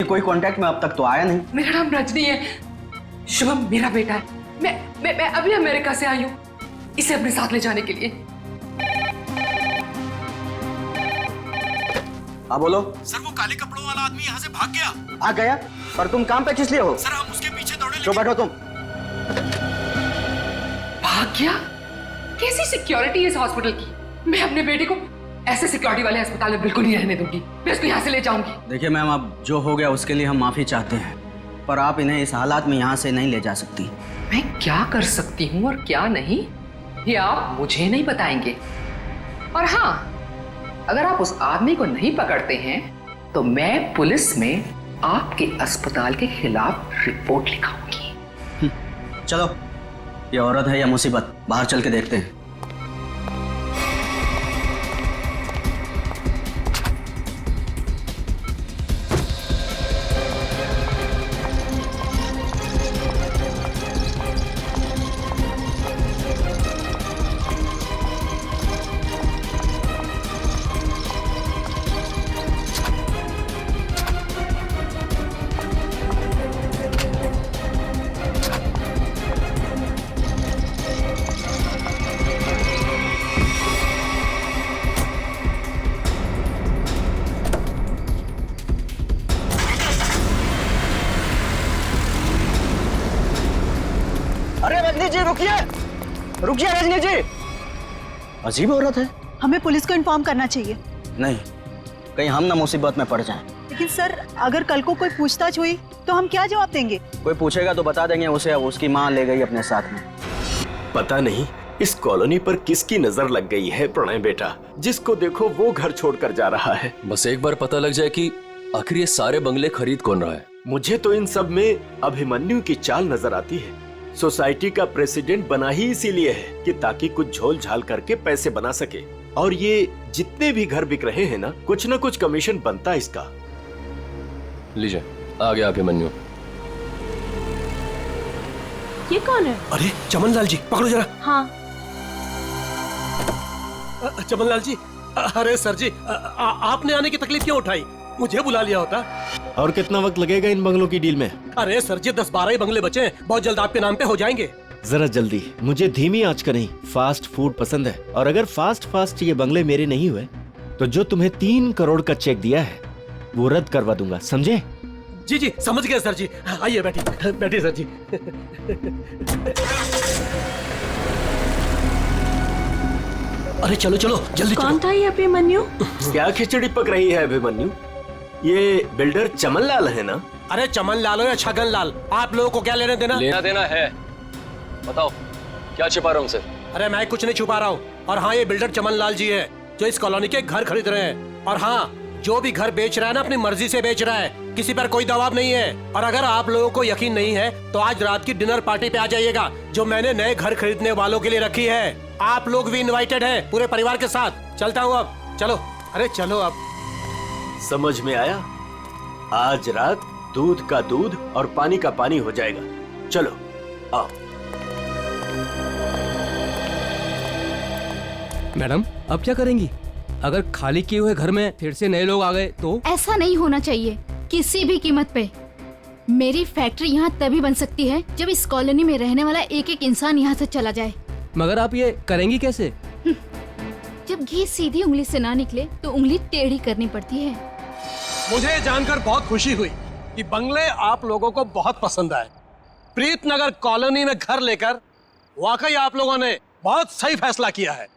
कोई कांटेक्ट में अब तक तो आया नहीं। मेरा नाम रजनी है, शुभम मेरा बेटा है। मैं अभी अमेरिका से आई हूँ इसे अपने साथ ले जाने के लिए। हाँ बोलो। सर वो काले कपड़ों वाला आदमी यहाँ से भाग गया। भाग गया? पर तुम काम पे किस लिए हो? सर हम उसके पीछे दौड़े तो बैठो तुम। भाग गया? कैसी सिक्योरिटी है इस हॉस्पिटल की? मैं अपने बेटे को ऐसे सिक्योरिटी वाले अस्पताल में बिल्कुल नहीं रहने दूंगी। मैं इसको यहाँ से ले जाऊंगी। देखिए मैम, अब जो हो गया उसके लिए हम माफी चाहते हैं, पर आप इन्हें इस हालात में यहाँ से नहीं ले जा सकती। मैं क्या कर सकती हूँ और क्या नहीं, ये आप मुझे नहीं बताएंगे। और हाँ, अगर आप उस आदमी को नहीं पकड़ते हैं तो मैं पुलिस में आपके अस्पताल के खिलाफ रिपोर्ट लिखाऊंगी। चलो, ये औरत है या मुसीबत, बाहर चल के देखते हैं। अरे रजनी जी रुकिए, रुकिए रजनी जी। अजीब औरत है। हमें पुलिस को इन्फॉर्म करना चाहिए। नहीं, कहीं हम ना मुसीबत में पड़ जाएं। लेकिन सर, अगर कल को कोई पूछताछ हुई तो हम क्या जवाब देंगे? कोई पूछेगा तो बता देंगे उसे उसकी माँ ले गई अपने साथ में। पता नहीं इस कॉलोनी पर किसकी नजर लग गई है प्रणय बेटा, जिसको देखो वो घर छोड़कर जा रहा है। बस एक बार पता लग जाए कि आखिर ये सारे बंगले खरीद कौन रहा है। मुझे तो इन सब में अभिमन्यु की चाल नजर आती है। सोसाइटी का प्रेसिडेंट बना ही इसीलिए है कि ताकि कुछ झोल झाल करके पैसे बना सके, और ये जितने भी घर बिक रहे हैं ना कुछ कमीशन बनता है इसका। लीजिए, आ गया अभिमन्यु। ये कौन है? अरे चमन लाल जी, पकड़ो जरा। हाँ। चमन लाल जी, अरे सर जी, आपने आने की तकलीफ क्यों उठाई? मुझे बुला लिया होता। और कितना वक्त लगेगा इन बंगलों की डील में? अरे सर जी, 10-12 ही बंगले बचे हैं, बहुत जल्द आपके नाम पे हो जाएंगे। जरा जल्दी, मुझे धीमी आंच का नहीं फास्ट फूड पसंद है। और अगर फास्ट ये बंगले मेरे नहीं हुए तो जो तुम्हें 3 करोड़ का चेक दिया है वो रद्द करवा दूंगा, समझे? जी जी समझ गया सर जी। आइए बैठिए सर जी। अरे चलो जल्दी। कौन था ये अभिमन्यु? क्या खिचड़ी पक रही है अभिमन्यु? ये बिल्डर चमन लाल है ना? अरे चमन लाल हो या छगन लाल, आप लोगों को क्या लेना देना है? बताओ, क्या छिपा रहा हूँ उनसे? अरे मैं कुछ नहीं छुपा रहा हूँ। और हाँ, ये बिल्डर चमन लाल जी है जो इस कॉलोनी के घर खरीद रहे हैं। और हाँ, जो भी घर बेच रहा है ना अपनी मर्जी से बेच रहा है, किसी पर कोई दबाव नहीं है। और अगर आप लोगों को यकीन नहीं है तो आज रात की डिनर पार्टी पे आ जाइएगा जो मैंने नए घर खरीदने वालों के लिए रखी है। आप लोग भी इनवाइटेड हैं पूरे परिवार के साथ। चलता हूँ अब, चलो। अरे चलो अब। समझ में आया? आज रात दूध का दूध और पानी का पानी हो जाएगा। चलो आओ। मैडम, अब क्या करेंगी? अगर खाली किए हुए घर में फिर से नए लोग आ गए तो? ऐसा नहीं होना चाहिए किसी भी कीमत पे। मेरी फैक्ट्री यहाँ तभी बन सकती है जब इस कॉलोनी में रहने वाला एक एक इंसान यहाँ से चला जाए। मगर आप ये करेंगी कैसे? जब घी सीधी उंगली से ना निकले तो उंगली टेढ़ी करनी पड़ती है। मुझे जानकर बहुत खुशी हुई कि बंगले आप लोगों को बहुत पसंद आए। प्रीतनगर कॉलोनी में घर लेकर वाकई आप लोगों ने बहुत सही फैसला किया है।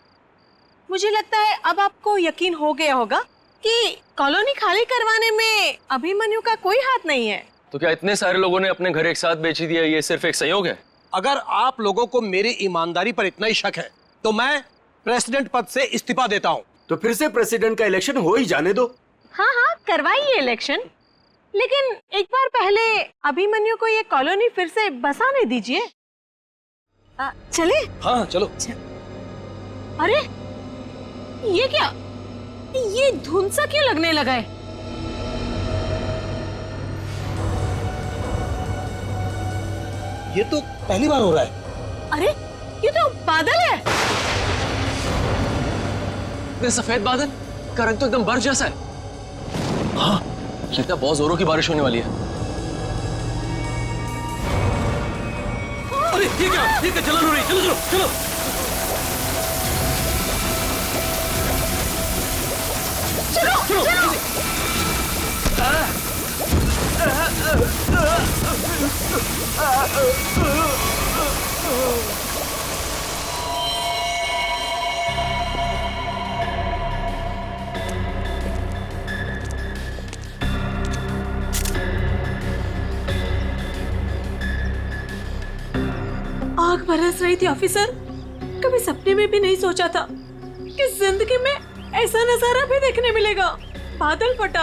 मुझे लगता है अब आपको यकीन हो गया होगा कि कॉलोनी खाली करवाने में अभिमन्यु का कोई हाथ नहीं है। तो क्या इतने सारे लोगों ने अपने घर एक साथ बेच ही दिया, ये सिर्फ एक संयोग है? अगर आप लोगों को मेरी ईमानदारी पर इतना ही शक है तो मैं प्रेसिडेंट पद से इस्तीफा देता हूँ। तो फिर से प्रेसिडेंट का इलेक्शन हो ही जाने दो। हाँ, करवाइए इलेक्शन, लेकिन एक बार पहले अभिमन्यु को ये कॉलोनी फिर से बसाने दीजिए। चले? हाँ चलो। अरे ये क्या, ये धुंध सा क्यों लगने लगा है? ये तो पहली बार हो रहा है। अरे ये तो बादल है। ये सफेद बादल का रंग तो एकदम बर्फ जैसा है। हाँ लगता है बहुत जोरों की बारिश होने वाली है। अरे ये क्या जलन हो रही, चलो चलो चलो। आग बरस रही थी ऑफिसर। कभी सपने में भी नहीं सोचा था कि जिंदगी में ऐसा नजारा भी देखने मिलेगा। बादल फटा,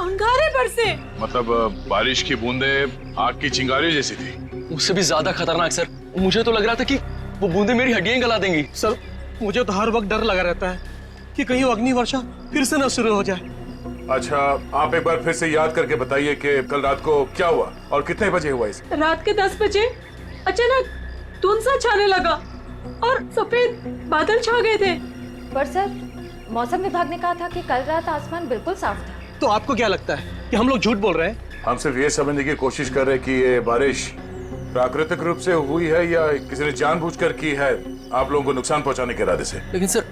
अंगारे बरसे। मतलब बारिश की बूंदे आग की चिंगारी जैसी थी। उससे भी ज्यादा खतरनाक सर, मुझे तो लग रहा था कि वो बूंदे मेरी हड्डियां गला देंगी। सर मुझे तो हर वक्त डर लगा रहता है कि कहीं वो अग्नि वर्षा फिर से न शुरू हो जाए। अच्छा, आप एक बार फिर से याद करके बताइए कि कल रात को क्या हुआ और कितने बजे हुआ इसे? रात के 10 बजे अचानक धुंध सा छाने लगा और सफेद बादल छा गए थे। पर सर, मौसम विभाग ने कहा था कि कल रात आसमान बिल्कुल साफ था। तो आपको क्या लगता है कि हम लोग झूठ बोल रहे हैं? हम सिर्फ ये समझने की कोशिश कर रहे हैं कि ये बारिश प्राकृतिक रूप से हुई है या किसी ने जानबूझकर की है आप लोगों को नुकसान पहुंचाने के इरादे से। लेकिन सर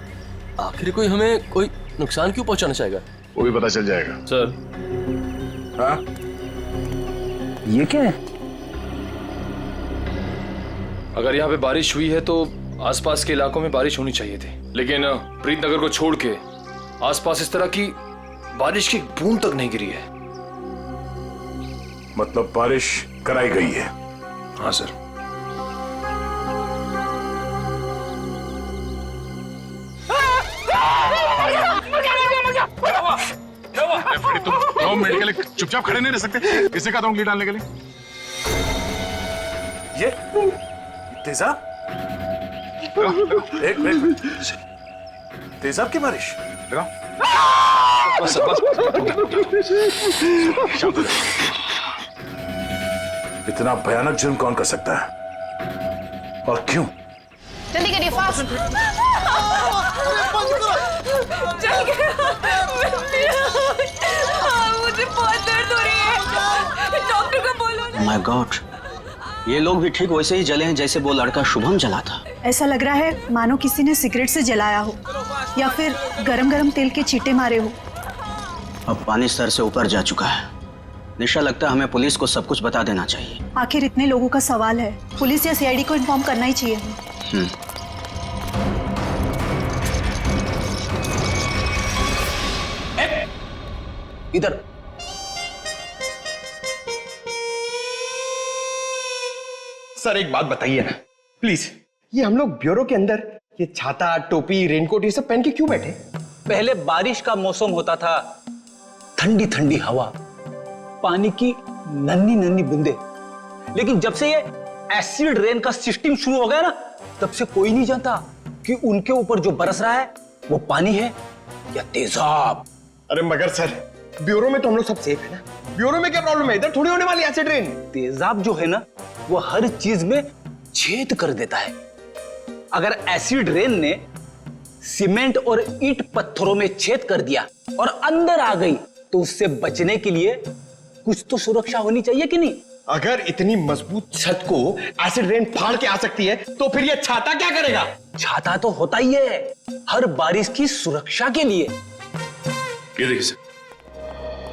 आखिर कोई हमें कोई नुकसान क्यों पहुंचाना चाहेगा? वो भी पता चल जाएगा सर। हाँ, ये क्या है? अगर यहाँ पे बारिश हुई है तो आसपास के इलाकों में बारिश होनी चाहिए थी, लेकिन प्रीतनगर को छोड़ के आसपास इस तरह की बारिश की बूंद तक नहीं गिरी है। मतलब बारिश कराई गई है। हाँ सर। तुम 2 मिनट के लिए चुपचाप खड़े नहीं रह सकते? किसने कहा था उंगली डालने के लिए? ये तेजाब? एक मिनट, तेजाब की बारिश? बस बस। इतना भयानक जुर्म कौन कर सकता है और क्यों? जल्दी करिए, फास्ट। चल गया। मुझे बहुत दर्द हो रही है, डॉक्टर को बोलो। माय गॉड, ये लोग भी ठीक वैसे ही जले हैं जैसे वो लड़का शुभम जला था। ऐसा लग रहा है मानो किसी ने सिगरेट से जलाया हो या फिर गरम गरम तेल के छींटे मारे हो। अब पानी सर से ऊपर जा चुका है। निशा, लगता है हमें पुलिस को सब कुछ बता देना चाहिए। आखिर इतने लोगों का सवाल है, पुलिस या सीआईडी को इन्फॉर्म करना ही चाहिए। इधर सर एक बात बताइए ना प्लीज, ये हम लोग ब्यूरो के अंदर ये छाता, टोपी, रेनकोट ये सब पहन के क्यों बैठे? पहले बारिश का मौसम होता था, ठंडी ठंडी हवा, पानी की नन्ही नन्ही बूंदे। लेकिन जब से ये एसिड रेन का सिस्टम शुरू हो गया ना, तब से कोई नहीं जानता कि उनके ऊपर जो बरस रहा है वो पानी है या तेजाब। अरे मगर सर, ब्यूरो में तो हम लोग सब सेफ है ना। ब्यूरो में क्या प्रॉब्लम है? इधर थोड़ी होने वाली एसिड रेन। तेजाब जो है ना, वो हर चीज में छेद कर देता है। अगर एसिड रेन ने सीमेंट और ईंट पत्थरों में छेद कर दिया और अंदर आ गई, तो उससे बचने के लिए कुछ तो सुरक्षा होनी चाहिए कि नहीं? अगर इतनी मजबूत छत को एसिड रेन फाड़ के आ सकती है, तो फिर ये छाता क्या करेगा? छाता तो होता ही है हर बारिश की सुरक्षा के लिए। ये देखिए सर,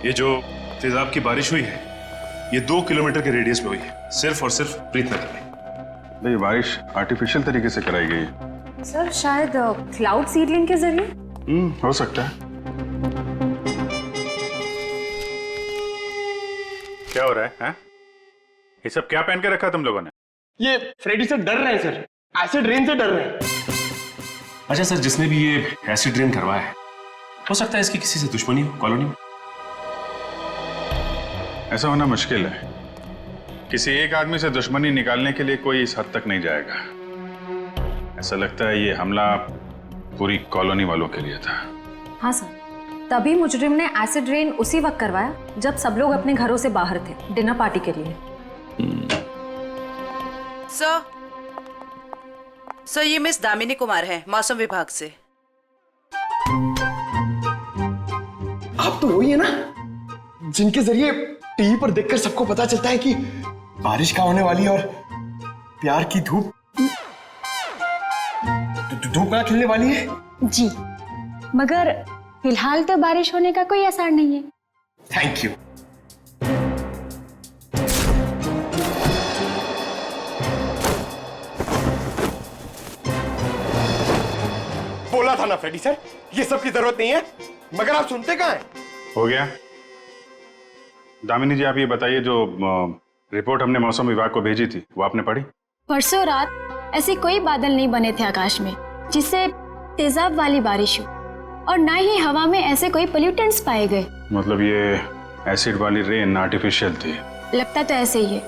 ये जो तेजाब की बारिश हुई है, ये 2 किलोमीटर के रेडियस में हुई है, सिर्फ और सिर्फ प्रीतनगर में। ये बारिश आर्टिफिशियल तरीके से कराई गई है सर, शायद क्लाउड सीडलिंग के जरिए। हो सकता है। क्या हो रहा है, हैं? ये सब क्या पहन के रखा तुम लोगों ने? ये फ्रेडी से डर रहे हैं सर, एसिड रेन से डर रहे हैं। अच्छा सर, जिसने भी ये एसिड रेन करवाया है, हो सकता है इसकी किसी से दुश्मनी हो कॉलोनी में। ऐसा होना मुश्किल है। किसी एक आदमी से दुश्मनी निकालने के लिए कोई इस हद तक नहीं जाएगा। ऐसा लगता है ये हमला पूरी कॉलोनी वालों के लिए था। हाँ सर, तभी मुजरिम ने एसिड रेन उसी वक्त करवाया जब सब लोग अपने घरों से बाहर थे डिनर पार्टी के लिए। सर, ये मिस दामिनी कुमार है, मौसम विभाग से। आप तो वही है ना जिनके जरिए टीवी पर देखकर सबको पता चलता है कि बारिश का होने वाली है और प्यार की धूप कहाँ खिलने वाली है। जी, मगर फिलहाल तो बारिश होने का कोई आसार नहीं है। Thank you. बोला था ना फ्रेडी सर, ये सब की जरूरत नहीं है, मगर आप सुनते कहाँ हैं? हो गया। दामिनी जी, आप ये बताइए, जो रिपोर्ट हमने मौसम विभाग को भेजी थी वो आपने पढ़ी? परसों रात ऐसे कोई बादल नहीं बने थे आकाश में जिससे तेजाब वाली बारिश हो, और ना ही हवा में ऐसे कोई पोल्यूटेंट्स पाए गए। मतलब ये एसिड वाली रेन आर्टिफिशियल थी? लगता तो ऐसे ही है।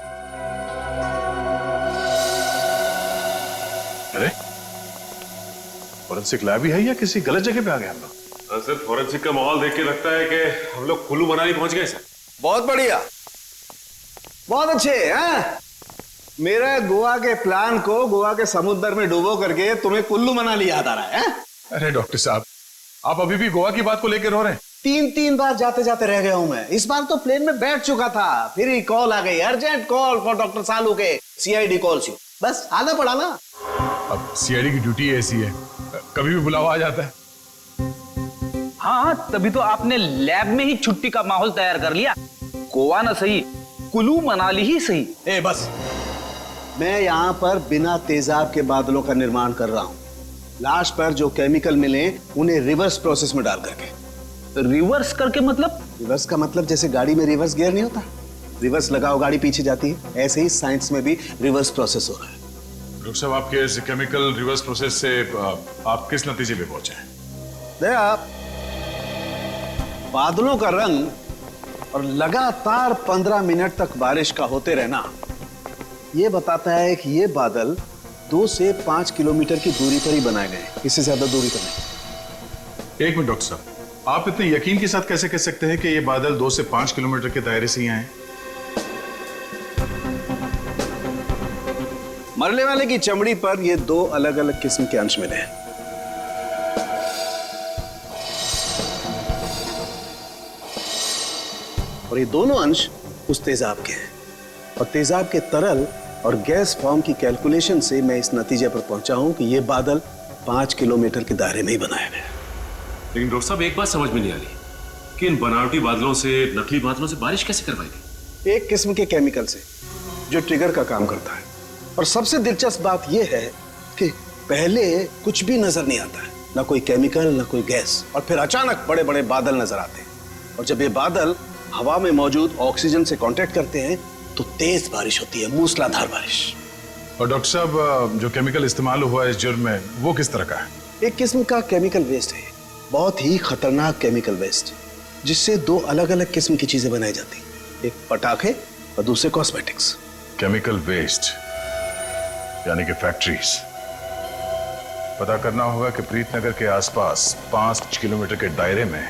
अरे, फॉरेंसिक लैब ही है या किसी गलत जगह पे आ गए हम लोग? सर, फॉरेंसिक का माहौल देख के लगता है कि हम लोग कुल्लू मनाली पहुंच गए सर। बहुत बढ़िया, बहुत अच्छे हैं। मेरे गोवा के प्लान को गोवा के समुद्र में डुबो करके तुम्हें कुल्लू मनाली याद आ रहा है? अरे डॉक्टर साहब, आप अभी भी गोवा की बात को लेकर रो रहे हैं? 3 बार जाते जाते रह गया हूं मैं। इस बार तो प्लेन में बैठ चुका था, फिर ही कॉल आ गई, अर्जेंट कॉल फॉर डॉक्टर सालू के CID कॉल्स यू। बस आना पड़ा ना। अब CID की ड्यूटी ऐसी है, कभी भी बुलावा आ जाता है। हाँ, तभी तो आपने लैब में ही छुट्टी का माहौल तैयार कर लिया। गोवा ना सही, कुल्लू मनाली ही सही। ए बस, मैं यहाँ पर बिना तेजाब के बादलों का निर्माण कर रहा हूँ। लाश पर जो केमिकल मिले उन्हें रिवर्स प्रोसेस में डाल करके। रिवर्स करके मतलब? रिवर्स का मतलब जैसे गाड़ी में रिवर्स गियर नहीं होता, रिवर्स लगाओ गाड़ी पीछे जाती है, ऐसे ही साइंस में भी रिवर्स प्रोसेस हो रहा है। डॉक्टर साहब, आपके इस केमिकल रिवर्स प्रोसेस से आप किस नतीजे पे पहुंचे हैं? देखा, बादलों का रंग और लगातार 15 मिनट तक बारिश का होते रहना ये बताता है कि ये बादल 2 से 5 किलोमीटर की दूरी पर ही बनाए गए, इससे ज्यादा दूरी पर नहीं। एक मिनट डॉक्टर साहब, आप इतने यकीन के साथ कैसे कह सकते हैं कि ये बादल 2 से 5 किलोमीटर के दायरे से ही आए? मरने वाले की चमड़ी पर ये 2 अलग अलग किस्म के अंश मिले हैं। और ये दोनों अंश उस तेजाब के हैं, और तेजाब के तरल और गैस फॉर्म की कैलकुलेशन से मैं इस नतीजे पर पहुंचा हूं कि ये बादल 5 किलोमीटर के दायरे में ही बनाए गए। लेकिन डॉक्टर साहब, एक बात समझ में नहीं आ रही कि इन बनावटी बादलों से, नकली बादलों से बारिश कैसे करवाई गई? एक किस्म के केमिकल से जो ट्रिगर का काम करता है। और सबसे दिलचस्प बात यह है कि पहले कुछ भी नजर नहीं आता है, ना कोई केमिकल ना कोई गैस, और फिर अचानक बड़े बड़े बादल नजर आते हैं। और जब ये बादल हवा में मौजूद ऑक्सीजन से कांटेक्ट करते हैं तो तेज बारिश होती है, मूसलाधार बारिश। और डॉक्टर साहब, जो केमिकल इस्तेमाल हुआ है इस जुर्म में, वो किस तरह का है? एक किस्म का केमिकल वेस्ट है, बहुत ही खतरनाक केमिकल वेस्ट, जिससे 2 अलग अलग किस्म की चीजें बनाई जाती हैं, एक पटाखे और दूसरे कॉस्मेटिक्स। केमिकल वेस्ट यानी कि फैक्ट्रीज। पता करना होगा कि प्रीतनगर के आसपास 5 किलोमीटर के दायरे में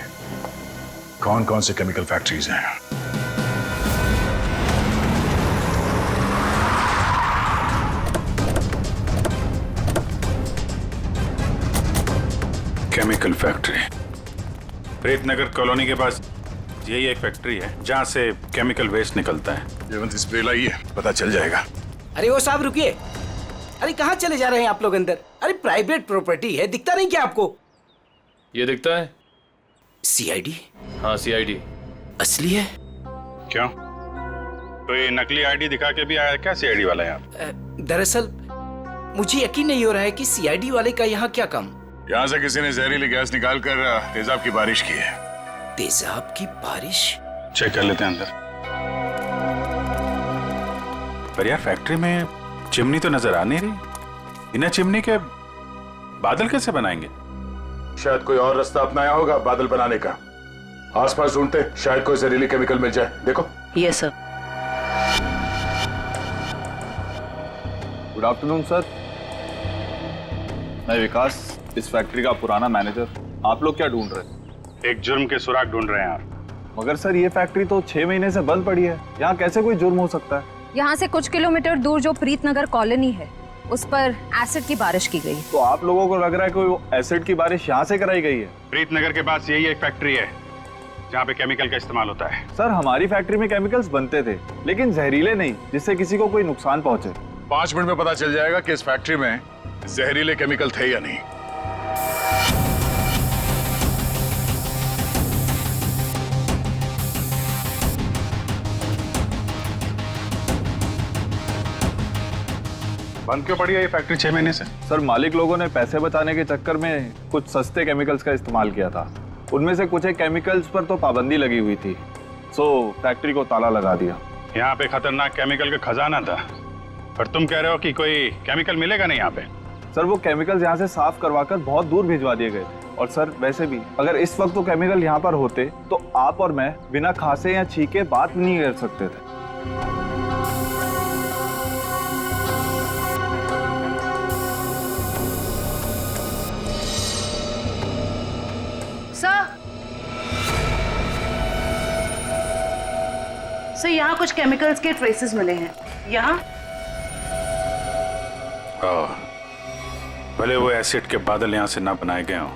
कौन कौन से केमिकल फैक्ट्रीज हैं। केमिकल फैक्ट्री प्रीतनगर कॉलोनी के पास यही एक फैक्ट्री है जहां से केमिकल वेस्ट निकलता है। जयवंत स्प्रे लाइए, पता चल जाएगा। अरे वो साहब रुकिए, अरे कहाँ चले जा रहे हैं आप लोग अंदर? अरे प्राइवेट प्रॉपर्टी है, दिखता नहीं क्या आपको? ये दिखता है। CID? हाँ, CID असली है। क्यों? तो ये नकली ID दिखा के भी आया क्या CID वाला यहाँ? दरअसल मुझे यकीन नहीं हो रहा है कि CID वाले का यहाँ क्या काम। यहाँ से किसी ने जहरीली गैस निकाल कर तेजाब की बारिश की है। तेजाब की बारिश? चेक कर लेते हैं अंदर। पर यार, फैक्ट्री में चिमनी तो नजर आ नहीं रही। बिना चिमनी के बादल कैसे बनाएंगे? शायद कोई और रास्ता अपनाया होगा बादल बनाने का। आसपास ढूंढते, शायद कोई जहरीली केमिकल मिल जाए। देखो। Yes sir. Good afternoon sir, मैं विकास, इस फैक्ट्री का पुराना मैनेजर। आप लोग क्या ढूंढ रहे हैं? एक जुर्म के सुराग ढूंढ रहे हैं आप। मगर सर, ये फैक्ट्री तो 6 महीने से बंद पड़ी है, यहाँ कैसे कोई जुर्म हो सकता है? यहाँ से कुछ किलोमीटर दूर जो प्रीतनगर कॉलोनी है, उस पर एसिड की बारिश की गई। तो आप लोगों को लग रहा है कोई एसिड की बारिश यहाँ से कराई गई है? प्रीतनगर के पास यही एक फैक्ट्री है जहाँ पे केमिकल का इस्तेमाल होता है। सर हमारी फैक्ट्री में केमिकल्स बनते थे, लेकिन जहरीले नहीं, जिससे किसी को कोई नुकसान पहुंचे। 5 मिनट में पता चल जाएगा कि इस फैक्ट्री में जहरीले केमिकल थे या नहीं। बंद क्यों पड़ी है ये फैक्ट्री 6 महीने से? सर मालिक लोगों ने पैसे बचाने के चक्कर में कुछ सस्ते केमिकल्स का इस्तेमाल किया था। उनमें से कुछ एक केमिकल्स पर तो पाबंदी लगी हुई थी, सो फैक्ट्री को ताला लगा दिया। यहाँ पे खतरनाक केमिकल का खजाना था, पर तुम कह रहे हो कि कोई केमिकल मिलेगा नहीं यहाँ पे। सर वो केमिकल्स यहाँ से साफ करवाकर बहुत दूर भिजवा दिए गए थे। और सर वैसे भी अगर इस वक्त वो केमिकल यहाँ पर होते तो आप और मैं बिना खांसे या छींके बात नहीं कर सकते थे। सर यहाँ कुछ केमिकल्स के ट्रेसेस मिले हैं। यहाँ भले वो एसिड के बादल यहाँ से ना बनाए गए हों,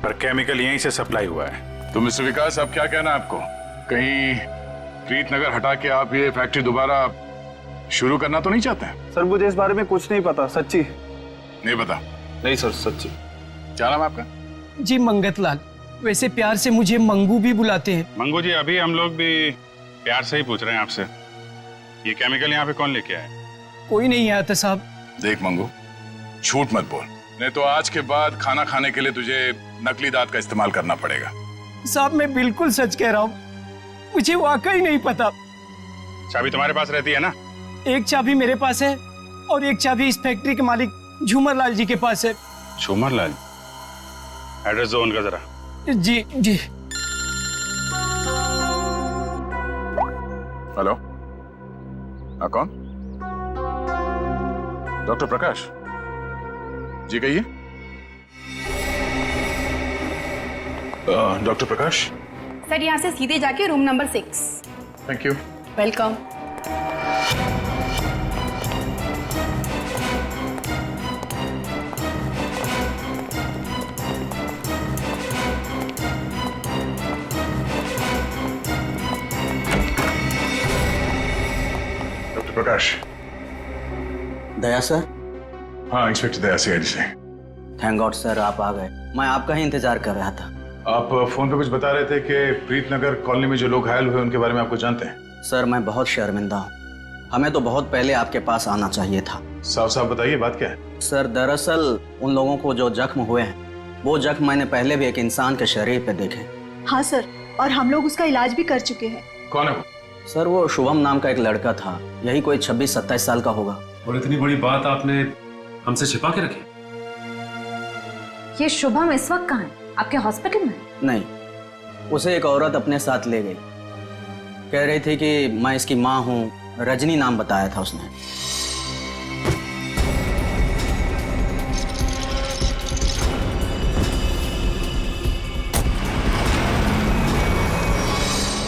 पर केमिकल यहीं से सप्लाई हुआ है। तो मिस्टर विकास, अब क्या कहना है आपको? कहीं प्रीतनगर हटा के आप ये फैक्ट्री दोबारा शुरू करना तो नहीं चाहते हैं? सर मुझे इस बारे में कुछ नहीं पता, सच्ची नहीं पता। नहीं सर, सच्ची। क्या नाम है आपका? जी मंगत लाल, वैसे प्यार से मुझे मंगू भी बुलाते हैं। मंगू जी, अभी हम लोग भी प्यार से ही पूछ रहे हैं आपसे, ये केमिकल यहाँ पे कौन लेके आया? कोई नहीं आया था साहब। देख मंगू, झूठ मत बोल, नहीं तो आज के बाद खाना खाने के लिए तुझे नकली दांत का इस्तेमाल करना पड़ेगा। साहब मैं बिल्कुल सच कह रहा हूँ, मुझे वाकई नहीं पता। चाबी तुम्हारे पास रहती है ना? एक चाबी मेरे पास है और एक चाबी इस फैक्ट्री के मालिक झूमर लाल जी के पास है। झूमर लाल? एड्रेस दो उनका जरा। जी जी। हेलो, हाँ कौन? डॉक्टर प्रकाश जी, कहिए। डॉक्टर प्रकाश सर यहाँ से सीधे जाके room number 6। Thank you. Welcome. Doctor Prakash. Daya sir? हाँ, इंस्पेक्टर दया सीआईडी से। थैंक गॉड सर, आप आ गए। मैं आपका ही इंतजार कर रहा था। आप फोन पे कुछ बता रहे थे कि प्रीतनगर कॉलोनी में जो लोग घायल हुए उनके बारे में आपको जानते हैं? सर मैं बहुत शर्मिंदा हूँ, हमें तो बहुत पहले आपके पास आना चाहिए था। साफ साफ बताइए, बात क्या है? सर दरअसल उन लोगों को जो जख्म हुए हैं, वो जख्म मैंने पहले भी एक इंसान के शरीर पे देखे। हाँ सर, और हम लोग उसका इलाज भी कर चुके हैं। कौन है वो? सर वो शुभम नाम का एक लड़का था, यही कोई 26-27 साल का होगा। और इतनी बड़ी बात आपने हमसे छिपा के रखी? ये शुभम इस वक्त कहाँ है? आपके हॉस्पिटल में? नहीं, उसे एक औरत अपने साथ ले गई, कह रही थी कि मैं इसकी माँ हूँ, रजनी नाम बताया था उसने।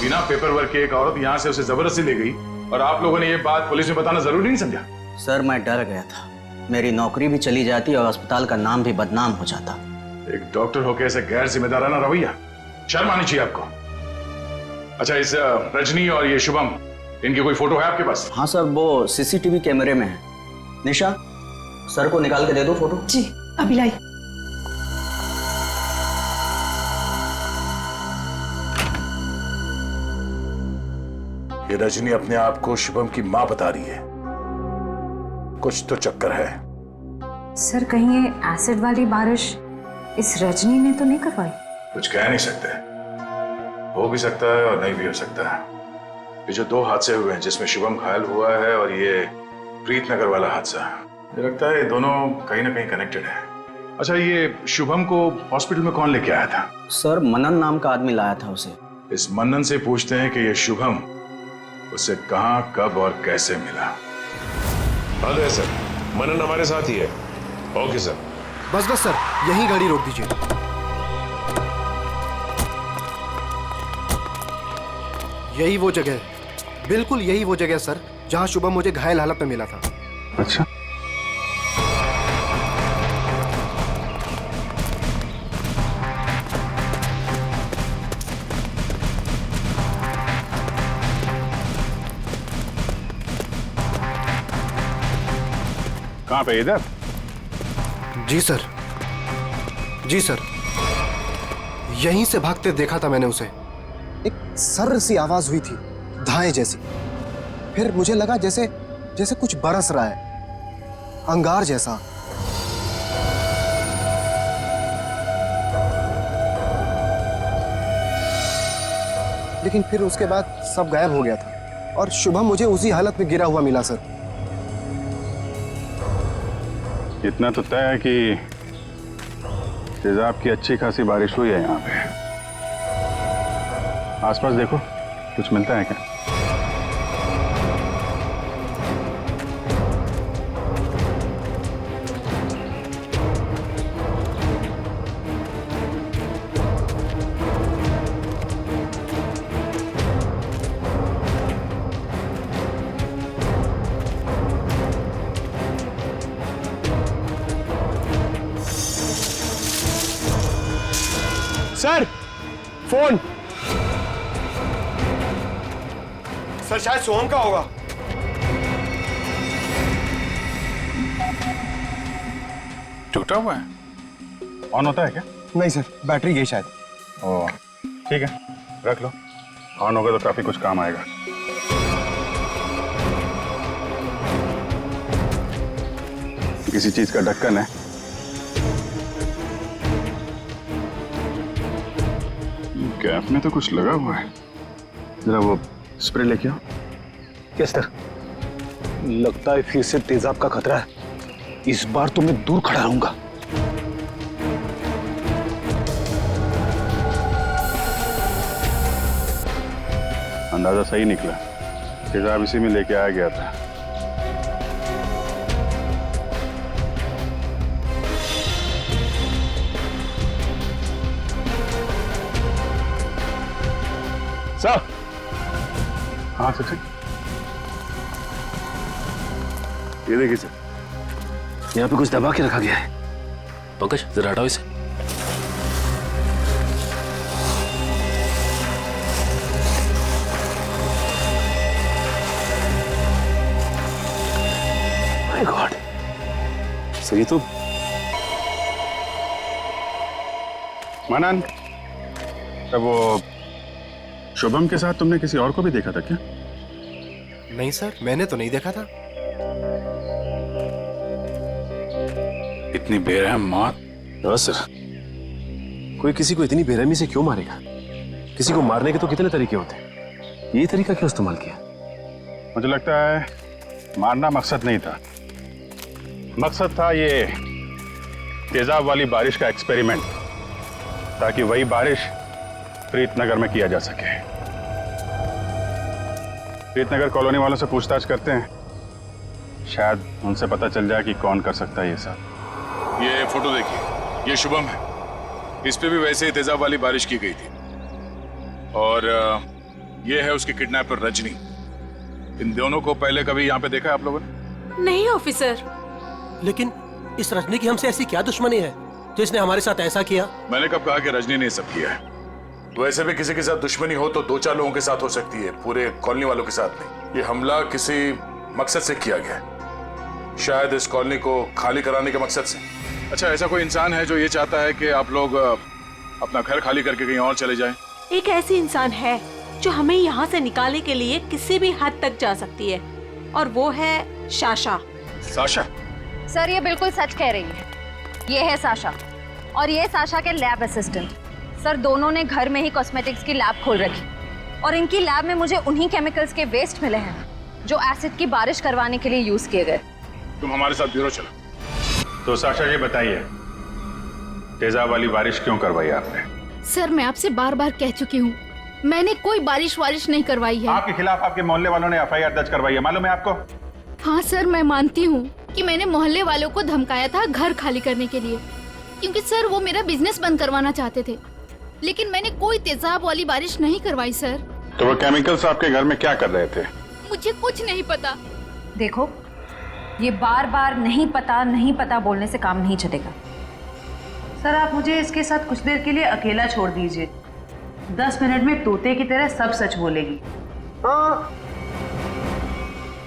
बिना पेपर वर्क के एक औरत यहाँ से उसे जबरदस्ती ले गई और आप लोगों ने ये बात पुलिस में बताना जरूरी नहीं समझा? सर मैं डर गया था, मेरी नौकरी भी चली जाती और अस्पताल का नाम भी बदनाम हो जाता। एक डॉक्टर होकर ऐसे गैर जिम्मेदाराना रवैया, शर्म आनी चाहिए आपको। अच्छा, इस रजनी और ये शुभम, इनकी कोई फोटो है आपके पास? हाँ सर, वो सीसीटीवी कैमरे में है। निशा, सर को निकाल के दे दो फोटो। जी अभी लाई। ये रजनी अपने आप को शुभम की माँ बता रही है, कुछ तो चक्कर है। सर कहीं ये एसिड वाली बारिश इस रजनी ने तो नहीं करवाई? कुछ कह नहीं सकते, हो भी सकता है और नहीं भी हो सकता है। ये जो 2 हादसे हुए हैं, जिसमें शुभम घायल हुआ है और ये प्रीतनगर वाला हादसा, मुझे लगता है ये दोनों कहीं ना कहीं कनेक्टेड है। अच्छा, ये शुभम को हॉस्पिटल में कौन लेके आया था? सर मनन नाम का आदमी लाया था उसे। इस मनन से पूछते हैं कि ये शुभम उसे कहां, कब और कैसे मिला। हाँ तो सर, मनन हमारे साथ ही है। Okay sir. बस बस सर, यही गाड़ी रोक दीजिए। यही वो जगह है, बिल्कुल यही वो जगह सर, जहां शुभम मुझे घायल हालत में मिला था। अच्छा, कहाँ पे? इधर? जी सर, जी सर, यहीं से भागते देखा था मैंने उसे। एक सर्र सी आवाज हुई थी, धाए जैसी। फिर मुझे लगा जैसे जैसे कुछ बरस रहा है, अंगार जैसा। लेकिन फिर उसके बाद सब गायब हो गया था और शुभम मुझे उसी हालत में गिरा हुआ मिला सर। इतना तो तय है कि तेजाब की अच्छी खासी बारिश हुई है यहाँ पे। आसपास देखो, कुछ मिलता है क्या? Sir, phone. सर शायद सोहम का होगा। टूटा हुआ है? ऑन होता है क्या? नहीं सर, बैटरी गई शायद। ओह, ठीक है, रख लो। ऑन होगा तो काफी कुछ काम आएगा। किसी चीज का ढक्कन है। गैप में तो कुछ लगा हुआ है। जरा वो स्प्रे लेके आओ। Yes sir. लगता है फिर से तेजाब का खतरा है। इस बार तो मैं दूर खड़ा रहूंगा। अंदाजा सही निकला, तेजाब इसी में लेके आया गया था। सर। हाँ सचिन, ये देखिए सर, यहाँ पे कुछ दबा के रखा गया है। पंकज जरा हटाओ इसे। माय गॉड, सर ये तो मनन, तब वो शुभम के साथ तुमने किसी और को भी देखा था क्या? नहीं सर, मैंने तो नहीं देखा था। इतनी बेरहम मौत? हाँ सर, कोई किसी को इतनी बेरहमी से क्यों मारेगा? किसी को मारने के तो कितने तरीके होते हैं, ये तरीका क्यों इस्तेमाल किया? मुझे लगता है मारना मकसद नहीं था। मकसद था ये तेजाब वाली बारिश का एक्सपेरिमेंट, ताकि वही बारिश प्रीतनगर में किया जा सके। प्रीतनगर कॉलोनी वालों से पूछताछ करते हैं, शायद उनसे पता चल जाए कि कौन कर सकता है ये सब। ये फोटो देखिए, ये शुभम है। इस पे भी वैसे ही तेजाब वाली बारिश की गई थी। और ये है उसकी किडनैपर रजनी। इन दोनों को पहले कभी यहाँ पे देखा है आप लोगों ने? नहीं ऑफिसर। लेकिन इस रजनी की हमसे ऐसी क्या दुश्मनी है जो इसने हमारे साथ ऐसा किया? मैंने कब कहा कि रजनी ने सब किया है? वैसे भी किसी के साथ दुश्मनी हो तो 2-4 लोगों के साथ हो सकती है, पूरे कॉलोनी वालों के साथ नहीं। ये हमला किसी मकसद से किया गया है, शायद इस कॉलोनी को खाली कराने के मकसद से। अच्छा, ऐसा कोई इंसान है जो ये चाहता है कि आप लोग अपना घर खाली करके कहीं और चले जाएं? एक ऐसी इंसान है जो हमें यहाँ से निकालने के लिए किसी भी हद तक जा सकती है, और वो है साशा। साशा? सर ये बिल्कुल सच कह रही है। ये है साशा और ये साशा के लैब असिस्टेंट। सर दोनों ने घर में ही कॉस्मेटिक्स की लैब खोल रखी और इनकी लैब में मुझे उन्हीं केमिकल्स के वेस्ट मिले हैं जो एसिड की बारिश करवाने के लिए यूज किए गए। तुम हमारे साथ ब्यूरो चलो। तो साशा ये बताइए, तेजाब वाली बारिश क्यों करवाई आपने? सर मैं आपसे बार बार कह चुकी हूँ, मैंने कोई बारिश वारिश नहीं करवाई है। आपके खिलाफ आपके मोहल्ले वालों ने FIR दर्ज करवाई है, मालूम है आपको? हाँ सर, मैं मानती हूँ कि मैंने मोहल्ले वालों को धमकाया था घर खाली करने के लिए, क्योंकि सर वो मेरा बिजनेस बंद करवाना चाहते थे। लेकिन मैंने कोई तेजाब वाली बारिश नहीं करवाई सर। तो वो केमिकल्स आपके घर में क्या कर रहे थे? मुझे कुछ नहीं पता। देखो, ये बार बार नहीं पता बोलने से काम नहीं चलेगा। सर आप मुझे इसके साथ कुछ देर के लिए अकेला छोड़ दीजिए। 10 मिनट में तोते की तरह सब सच बोलेगी। हाँ,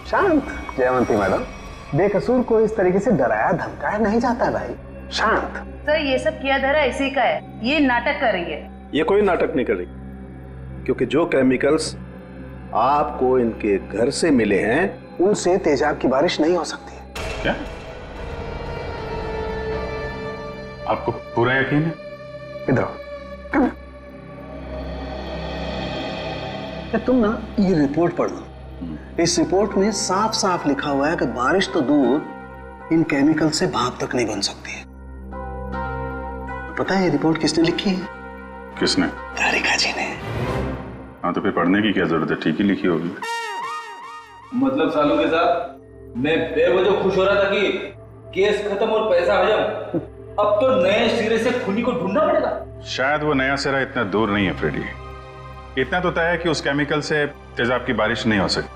शांत जयवंती मैडम, बेकसूर को इस तरीके से डराया धमकाया नहीं जाता भाई। शांत। सर ये सब किया धरा इसी का है, ये नाटक कर रही है। ये कोई नाटक नहीं कर रही, क्योंकि जो केमिकल्स आपको इनके घर से मिले हैं उनसे तेजाब की बारिश नहीं हो सकती। क्या आपको पूरा यकीन है? इधर आओ। तुम ना ये रिपोर्ट पढ़ लो। इस रिपोर्ट में साफ साफ लिखा हुआ है कि बारिश तो दूर, इन केमिकल से भाप तक नहीं बन सकती है। पता है ये रिपोर्ट किसने लिखी है? किसने? राधिका जी ने। हाँ तो फिर पढ़ने की क्या जरूरत है, ठीक ही लिखी होगी। मतलब सालू के साथ मैं बेवजह खुश हो रहा था कि केस खत्म और पैसा हजम, अब तो नए सिरे से खूनी को ढूंढना पड़ेगा। शायद वो नया सिरा इतना दूर नहीं है फ्रेडी। इतना तो तय है कि उस केमिकल से तेजाब की बारिश नहीं हो सकती,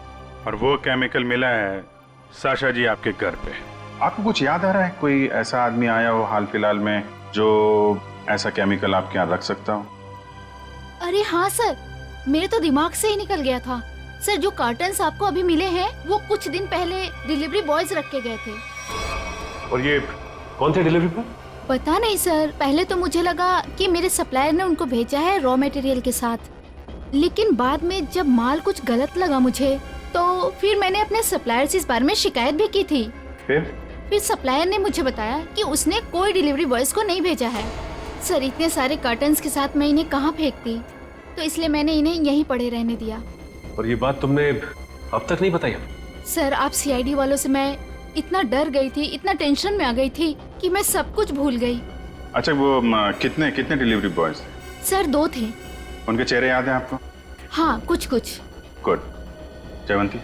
और वो केमिकल मिला है साशा जी आपके घर पे। आपको कुछ याद आ रहा है, कोई ऐसा आदमी आया हो हाल फिलहाल में जो ऐसा केमिकल आपके यहाँ रख सकता हो? अरे हाँ सर, मेरे तो दिमाग से ही निकल गया था। सर जो कार्टन्स आपको अभी मिले हैं वो कुछ दिन पहले डिलीवरी बॉयज रख के गए थे। और ये कौन थे डिलीवरी बॉय? पता नहीं सर, पहले तो मुझे लगा कि मेरे सप्लायर ने उनको भेजा है रॉ मटेरियल के साथ, लेकिन बाद में जब माल कुछ गलत लगा मुझे, तो फिर मैंने अपने सप्लायर से इस बारे में शिकायत भी की थी। फिर सप्लायर ने मुझे बताया कि उसने कोई डिलीवरी बॉयज को नहीं भेजा है। सर इतने सारे कर्टन्स के साथ मैं इन्हें कहाँ फेंकती, तो इसलिए मैंने इन्हें यहीं पड़े रहने दिया। और ये बात तुमने अब तक नहीं बताई? सर आप सीआईडी वालों से मैं इतना डर गई थी, इतना टेंशन में आ गई थी कि मैं सब कुछ भूल गई। अच्छा वो कितने डिलीवरी बॉयज थे? सर 2 थे। उनके चेहरे याद है आपको? हाँ कुछ कुछ। गुड। जयवंती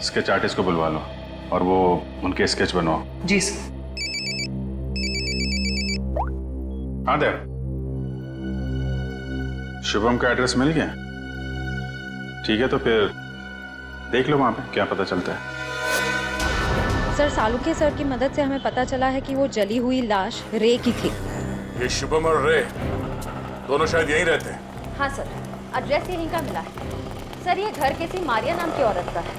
स्केच आर्टिस्ट को बुलवा लो और वो उनके स्केच बनवाओ। जी सर। हाँ देव, शुभम का एड्रेस मिल गया? ठीक है तो फिर देख लो वहां पे क्या पता चलता है। सर सालुके सर की मदद से हमें पता चला है कि वो जली हुई लाश रे की थी। ये शुभम और रे दोनों शायद यहीं रहते हैं। हाँ सर, एड्रेस यहीं का मिला है। सर ये घर किसी मारिया नाम की औरत का है।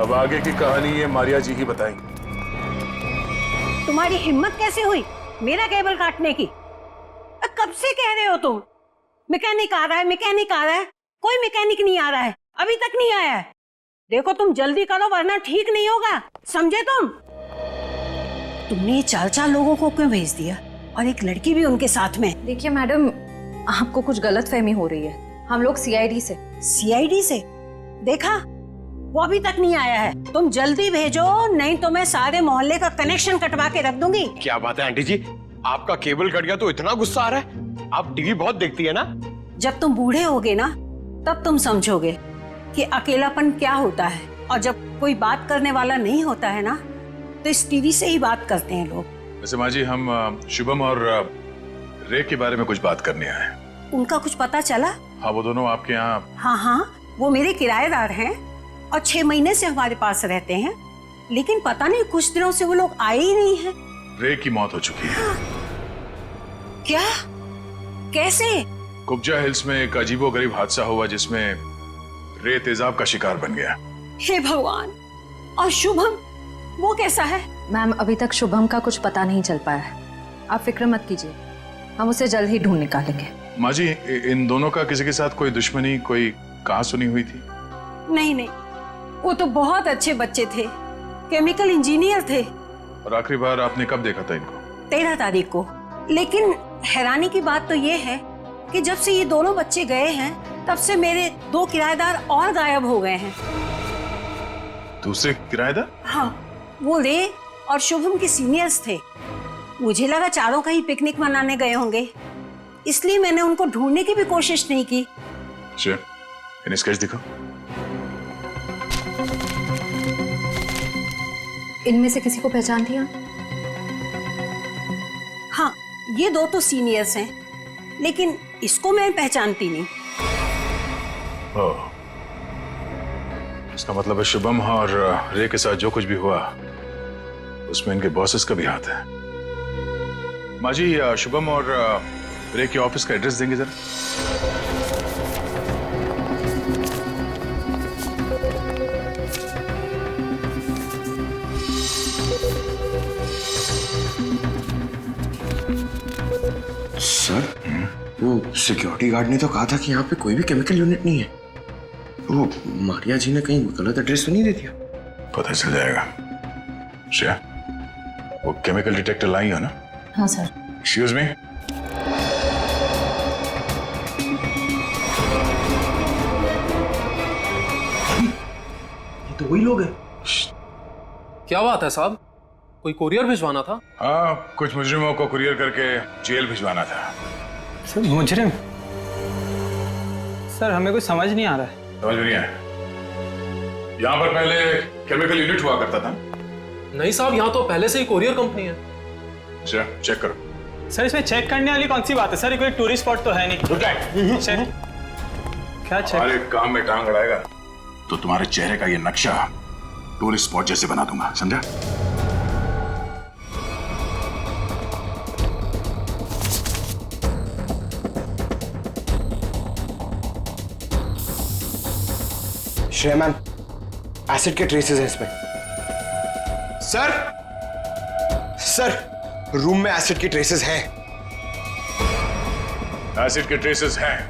अब आगे की कहानी ये मारिया जी ही बताएंगी। तुम्हारी हिम्मत कैसे हुई मेरा केबल काटने की? कब से कह रहे हो तुम? मैकेनिक आ रहा है, मैकेनिक आ रहा है। कोई मैकेनिक नहीं आ रहा है, अभी तक नहीं आया है। देखो तुम जल्दी करो वरना ठीक नहीं होगा, समझे तुम? तुमने 4 लोगों को क्यों भेज दिया, और एक लड़की भी उनके साथ में? देखिए मैडम, आपको कुछ गलतफहमी हो रही है। हम लोग सीआईडी से। सीआईडी से? देखा वो अभी तक नहीं आया है। तुम जल्दी भेजो, नहीं तो मैं सारे मोहल्ले का कनेक्शन कटवा के रख दूंगी। क्या बात है आंटी जी, आपका केबल कट गया तो इतना गुस्सा आ रहा है? आप टीवी बहुत देखती है ना? जब तुम बूढ़े होगे ना तब तुम समझोगे कि अकेलापन क्या होता है, और जब कोई बात करने वाला नहीं होता है ना तो इस टीवी से ही बात करते हैं लोग। वैसे माँ जी हम शुभम और रे के बारे में कुछ बात करने आए हैं। उनका कुछ पता चला? हाँ वो दोनों आपके यहाँ। हाँ वो मेरे किराएदार हैं और 6 महीने से हमारे पास रहते हैं, लेकिन पता नहीं कुछ दिनों से वो लोग आए ही नहीं हैं। रे की मौत हो चुकी है। क्या? कैसे? कुब्जा हिल्स में एक अजीबोगरीब हादसा हुआ जिसमें रे तेजाब का शिकार बन गया। हे भगवान! और शुभम, वो कैसा है? मैम अभी तक शुभम का कुछ पता नहीं चल पाया है, आप फिक्र मत कीजिए, हम उसे जल्द ही ढूंढ निकालेंगे। माँ जी इन दोनों का किसी के साथ कोई दुश्मनी, कोई कहां सुनी हुई थी? नहीं, वो तो बहुत अच्छे बच्चे थे, केमिकल इंजीनियर थे। और आखिरी बार आपने कब देखा था इनको? 13 तारीख को। लेकिन हैरानी की बात तो ये है कि जब से ये दोनों बच्चे गए हैं तब से मेरे 2 किराएदार और गायब हो गए हैं। दूसरे किराएदार? हाँ, वो रे और शुभम के सीनियर्स थे। मुझे लगा चारों कहीं पिकनिक मनाने गए होंगे, इसलिए मैंने उनको ढूंढने की भी कोशिश नहीं की। अच्छा, इन स्केच दिखो। इनमें से किसी को पहचान दिया? हाँ, ये 2 तो सीनियर्स हैं, लेकिन इसको मैं पहचानती नहीं। ओह, इसका मतलब है शुभम और रे के साथ जो कुछ भी हुआ उसमें इनके बॉसेस का भी हाथ है। माँ जी शुभम और रे के ऑफिस का एड्रेस देंगे जरा? सिक्योरिटी गार्ड ने तो कहा था कि यहाँ पे कोई भी केमिकल यूनिट नहीं है। वो मारिया जी ने कहीं गलत एड्रेस तो नहीं दे दिया? पता चल जाएगा। श्रेया, वो केमिकल डिटेक्टर लाई हो ना? हाँ सर। Excuse me. ये तो वही लोग हैं। क्या बात है साहब, कोई कुरियर भिजवाना था? हाँ, कुछ मुजरिमों को कुरियर करके जेल भिजवाना था। सर मुजरिम? सर हमें कुछ समझ नहीं आ रहा है। समझ में नहीं आया? यहाँ पर पहले केमिकल यूनिट हुआ करता था? नहीं साहब, यहाँ तो पहले से ही कुरियर कंपनी है। अच्छा, चेक करो। सर इसमें चेक करने वाली कौन सी बात है सर? ये कोई टूरिस्ट स्पॉट तो है नहीं। चेक? क्या चेक? हमारे काम में टांग अड़ाएगा तो तुम्हारे चेहरे का ये नक्शा टूरिस्ट स्पॉट जैसे बना दूंगा, समझा? श्रेया मैम, एसिड के ट्रेसेस हैं इसमें। सर, सर रूम में एसिड के ट्रेसेस हैं। एसिड के ट्रेसेस हैं?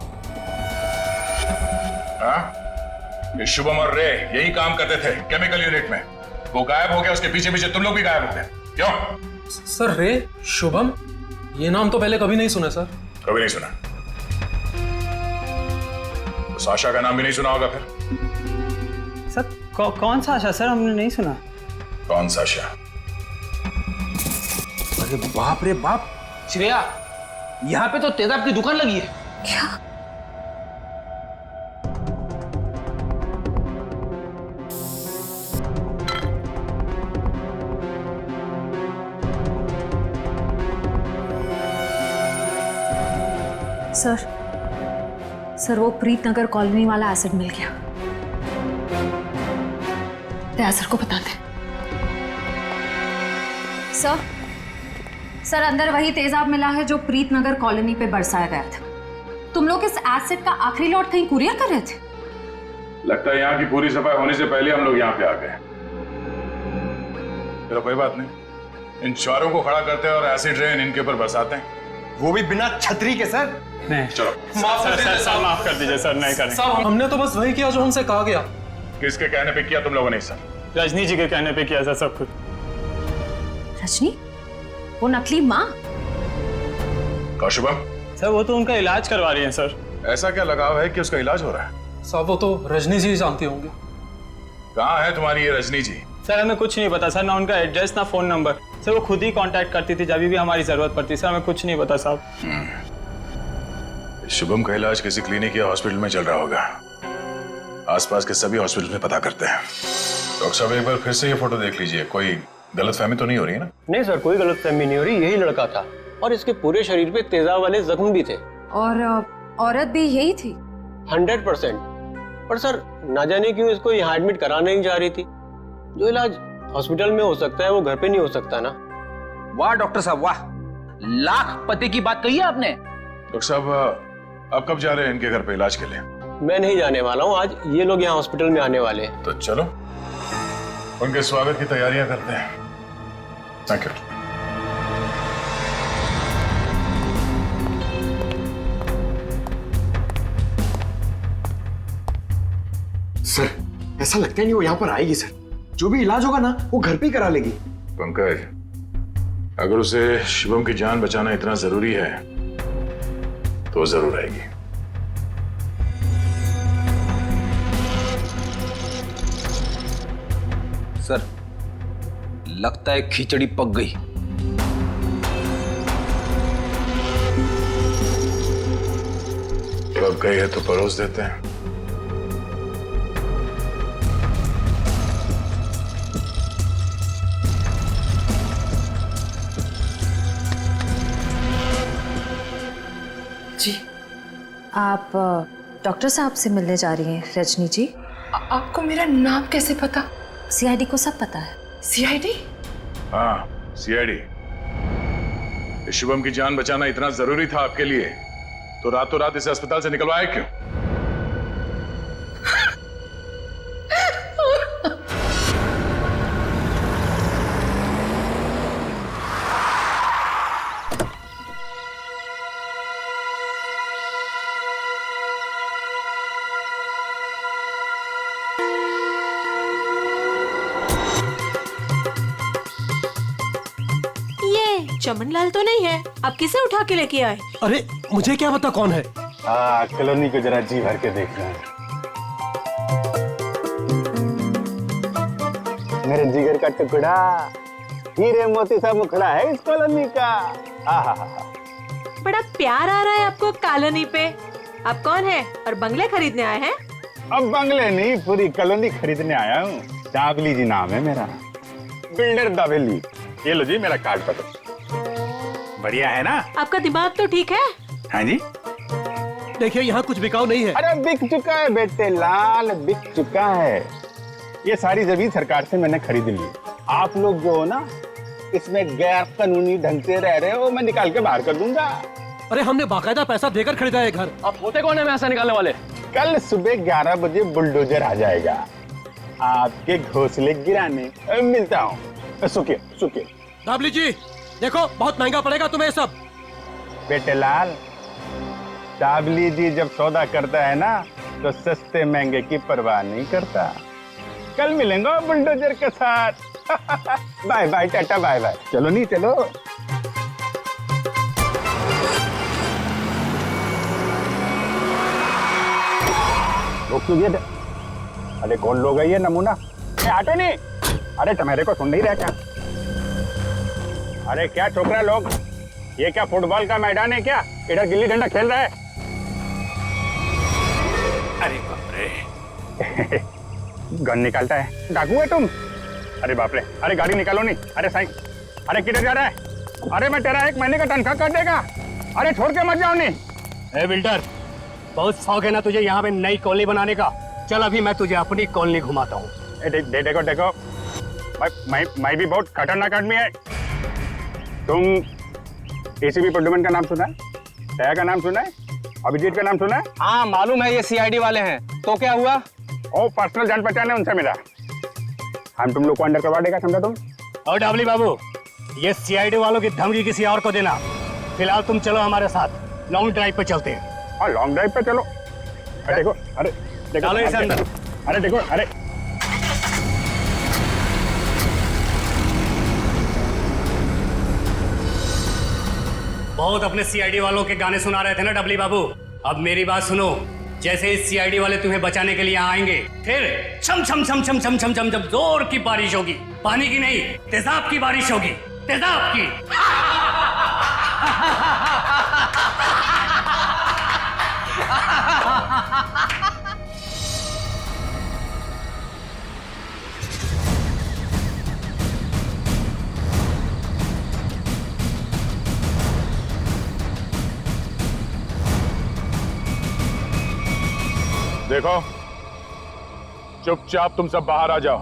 हाँ? ये शुभम और रे यही काम करते थे केमिकल यूनिट में। वो गायब हो गया, उसके पीछे पीछे तुम लोग भी गायब हो गए। क्यों? सर रे, शुभम, ये नाम तो पहले कभी नहीं सुना सर। कभी नहीं सुना? तो साशा का नाम भी नहीं सुना होगा फिर? सर कौन सा आशा? सर हमने नहीं सुना। कौन सा आशा? अरे बाप रे बाप, श्रेया, यहाँ पे तो तेजाब की दुकान लगी है। क्या? सर वो प्रीतनगर कॉलोनी वाला एसिड मिल गया। दयासर को बताते। सर अंदर वही तेजाब मिला है जो प्रीतनगर कॉलोनी पे बरसाया गया था। तुम लोग इस एसिड का आखिरी लॉट कहीं कुरियर कर रहे थे? लगता है यहाँ की पूरी सफाई होने से पहले हम लोग यहाँ पे आ गए। चलो कोई बात नहीं, इन चारों को खड़ा करते हैं और एसिड रेन इनके ऊपर बरसाते हैं, वो भी बिना छतरी के। सर नहीं, चलो सर माफ कर दीजिए सर, नहीं करेंगे। साहब हमने तो बस वही किया जो हमसे कहा गया। किसके कहने पे किया तुम लोगों ने? सर रजनी जी के कहने पे किया सर सब कुछ। रजनी? वो नकली माँ? शुभम? सर वो तो उनका इलाज करवा रही है सर। ऐसा क्या लगाव है कि उसका इलाज हो रहा है? साहब वो तो रजनी जी जानती होंगी। कहाँ है तुम्हारी ये रजनी जी? सर हमें कुछ नहीं पता सर, ना उनका एड्रेस ना फोन नंबर। सर वो खुद ही कांटेक्ट करती थी जब भी हमारी जरूरत पड़ती। सर हमें कुछ नहीं पता साहब। शुभम का इलाज किसी क्लिनिक या हॉस्पिटल में चल रहा होगा। आसपास के सभी हॉस्पिटल में पता करते हैं। डॉक्टर साहब एक बार फिर से ये फोटो देख लीजिए, कोई गलतफहमी तो नहीं हो रही है ना? नहीं सर, कोई गलतफहमी नहीं हो रही, यही लड़का था और इसके पूरे शरीर पे तेजाब वाले जख्म भी थे। और औरत भी यही थी? 100%। पर सर ना जाने क्यों इसको यहाँ एडमिट कराने नहीं जा रही थी। जो इलाज हॉस्पिटल में हो सकता है वो घर पे नहीं हो सकता ना। वाह डॉक्टर साहब वाह, लाख पते की बात कही है आपने। डॉक्टर साहब आप कब जा रहे हैं इनके घर पे इलाज के लिए? मैं नहीं जाने वाला हूँ, आज ये लोग यहाँ हॉस्पिटल में आने वाले हैं। तो चलो उनके स्वागत की तैयारियां करते हैं। Thank you. सर ऐसा लगता है नहीं वो यहाँ पर आएगी। सर जो भी इलाज होगा ना वो घर पे ही करा लेगी। पंकज, अगर उसे शिवम की जान बचाना इतना जरूरी है तो जरूर आएगी। सर लगता है खिचड़ी पक गई। पक गई है तो परोस देते हैं। जी आप डॉक्टर साहब से मिलने जा रही हैं रजनी जी? आपको मेरा नाम कैसे पता? सीआईडी को सब पता है। सीआईडी? हाँ सीआईडी। शुभम की जान बचाना इतना जरूरी था आपके लिए तो रातों रात इसे अस्पताल से निकलवाए क्यों? चमनलाल तो नहीं है, आप किसे उठा के लेके आए? अरे मुझे क्या पता कौन है। कॉलोनी को जरा जी भर के देख रहे हैं। मेरे जिगर का टुकड़ा, हीरे मोती सा मुखड़ा है इस कॉलोनी का। बड़ा प्यार आ रहा है आपको कॉलोनी पे। आप कौन है और बंगले खरीदने आए हैं? अब बंगले नहीं, पूरी कॉलोनी खरीदने आया हूँ। दावली जी नाम है मेरा, बिल्डर दावेली। ये लो जी मेरा कार्ड पत्र। बढ़िया है ना? आपका दिमाग तो ठीक है? हाँ जी। देखिए यहाँ कुछ बिकाऊ नहीं है। अरे बिक चुका है बेटे लाल, बिक चुका है। ये सारी जमीन सरकार से मैंने खरीद ली। आप लोग जो हो ना, इसमें गैर कानूनी ढंग से रह रहे हो, मैं निकाल के बाहर कर दूंगा। अरे हमने बाकायदा पैसा देकर खरीदा है घर। आप होते कौन है पैसा निकालने वाले? कल सुबह 11 बजे बुलडोजर आ जाएगा आपके घोंसले गिराने। मिलता हूँ। सुखिए सुखिए। दावली जी देखो, बहुत महंगा पड़ेगा तुम्हें ये सब। बेटे लाल, दावली जी जब सौदा करता है ना, तो सस्ते महंगे की परवाह नहीं करता। कल मिलेंगे बुलडोजर के साथ। Bye bye, tata bye bye. चलो नहीं, चलो। अरे कौन लोग है ये नमूना? आटो नहीं, अरे तुम्हारे को सुन नहीं रहा क्या? अरे क्या छोकरा लोग, ये क्या फुटबॉल का मैदान है क्या? इधर गिल्ली डंडा खेल रहा है। अरे बाप रे। गन निकालता है, डाकू है तुम? अरे बाप रे, अरे गाड़ी निकालो नहीं। अरे साईं, अरे किधर जा रहा है? अरे मैं तेरा 1 महीने का तनख्वाह काट देगा। अरे छोड़ के मत जाओ नहीं। बिल्डर, बहुत शौक है ना तुझे यहाँ पे नई कॉलोनी बनाने का? चल अभी मैं तुझे अपनी कॉलोनी घुमाता हूँ। देखो देखो, मैं भी बहुत खतरनाक आदमी है। तुम एसीपी प्रद्युमन का नाम सुना है? दया का नाम सुना है? अभिजीत का नाम सुना है? हाँ मालूम है, ये सीआईडी वाले हैं। तो क्या हुआ? ओ पर्सनल जान पहचान है उनसे मिला। हम तुम लोग को अंडर करवा देगा, समझा तुम? और डाबली बाबू, ये सीआईडी वालों की धमकी किसी और को देना। फिलहाल तुम चलो हमारे साथ, लॉन्ग ड्राइव पे चलते हैं। हाँ लॉन्ग ड्राइव पे चलो। अरे देखो, अरे देखो, चलो इसे अंदर। अरे देखो, अरे बहुत अपने सीआईडी वालों के गाने सुना रहे थे ना डबली बाबू। अब मेरी बात सुनो, जैसे इस सीआईडी वाले तुम्हें बचाने के लिए आएंगे, फिर छम छम छम छम छम छम छम जब जोर की बारिश होगी, पानी की नहीं तेजाब की बारिश होगी, तेजाब की। देखो, चुपचाप तुम सब बाहर आ जाओ।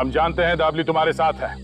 हम जानते हैं दावली तुम्हारे साथ है।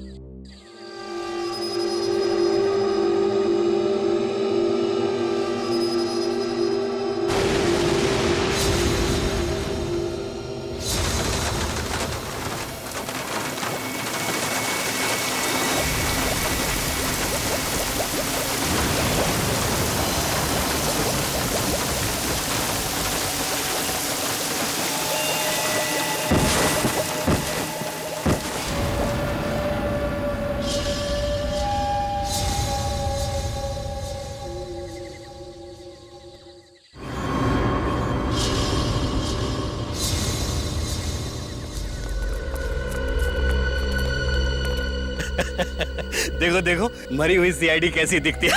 देखो देखो, मरी हुई सीआईडी कैसी दिखती है।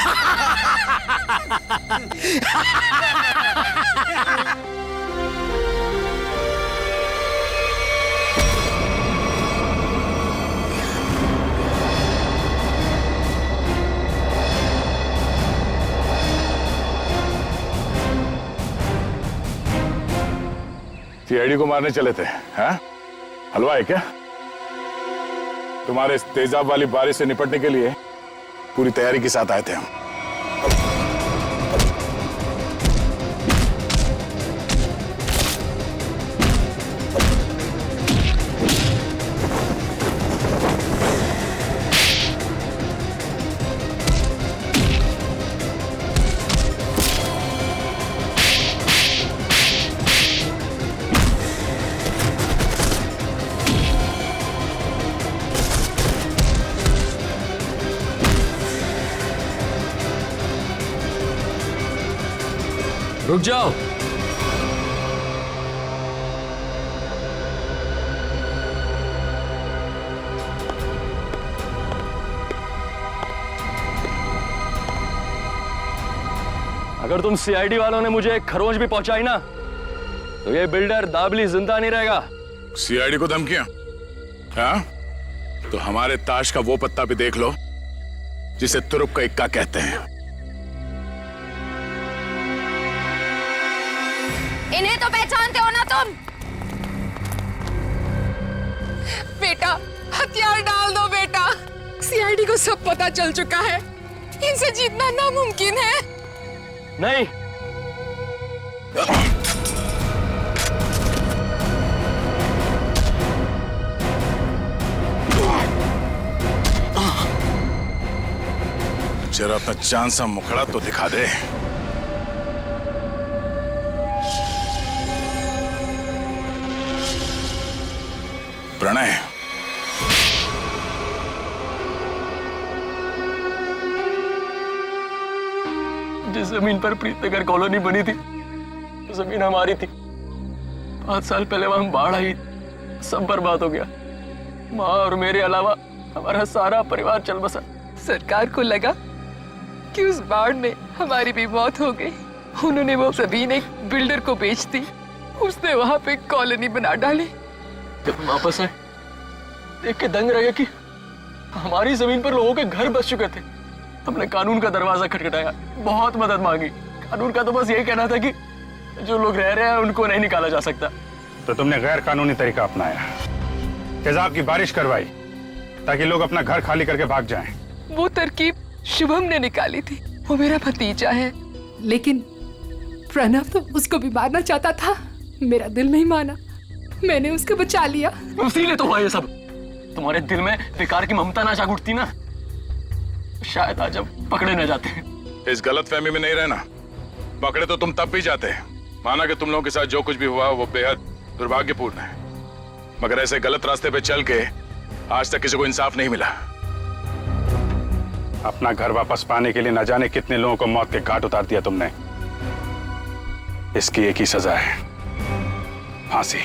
सीआईडी को मारने चले थे, हैं? हलवा है क्या? तुम्हारे इस तेजाब वाली बारिश से निपटने के लिए पूरी तैयारी के साथ आए थे हम। रुक जाओ। अगर तुम सीआईडी वालों ने मुझे एक खरोंच भी पहुंचाई ना, तो ये बिल्डर दाबली जिंदा नहीं रहेगा। सीआईडी को धमकियां? हाँ? तो हमारे ताश का वो पत्ता भी देख लो जिसे तुरुप का इक्का कहते हैं। इन्हें तो पहचानते हो ना तुम? बेटा हथियार डाल दो बेटा, सीआईडी को सब पता चल चुका है, इनसे जीतना नामुमकिन है। नहीं, जरा अपना चांद सा मुखड़ा तो दिखा दे। प्रणय, जिस जमीन पर प्रीतनगर कॉलोनी बनी थी, वो जमीन हमारी थी। 5 साल पहले वहां बाढ़ आई, सब बर्बाद हो गया। माँ और मेरे अलावा हमारा सारा परिवार चल बसा। सरकार को लगा कि उस बाढ़ में हमारी भी मौत हो गई, उन्होंने वो जमीन एक बिल्डर को बेच दी, उसने वहां पे कॉलोनी बना डाली। जब वापस आए देख के दंग रह गए कि हमारी जमीन पर लोगों के घर बस चुके थे। हमने कानून का दरवाजा खटखटाया, बहुत मदद मांगी। कानून का तो बस यही कहना था कि जो लोग रह रहे हैं उनको नहीं निकाला जा सकता। तो तुमने गैर कानूनी तरीका अपनाया, तेजाब की बारिश करवाई ताकि लोग अपना घर खाली करके भाग जाएं। वो तरकीब शुभम ने निकाली थी, वो मेरा भतीजा है। लेकिन प्रणव तो उसको भी मारना चाहता था, मेरा दिल नहीं माना, मैंने उसको बचा लिया। इसीलिए तो हुआ ये सब। तुम्हारे दिल में बेकार की ममता ना जाग उठती ना, शायद आज हम पकड़े न जाते। इस गलतफहमी में नहीं रहना, पकड़े तो तुम तब भी जाते। माना कि तुम लोगों के साथ जो कुछ भी हुआ वो बेहद दुर्भाग्यपूर्ण है, मगर ऐसे गलत रास्ते पे चल के आज तक किसी को इंसाफ नहीं मिला। अपना घर वापस पाने के लिए न जाने कितने लोगों को मौत के घाट उतार दिया तुमने। इसकी एक ही सजा है, फांसी।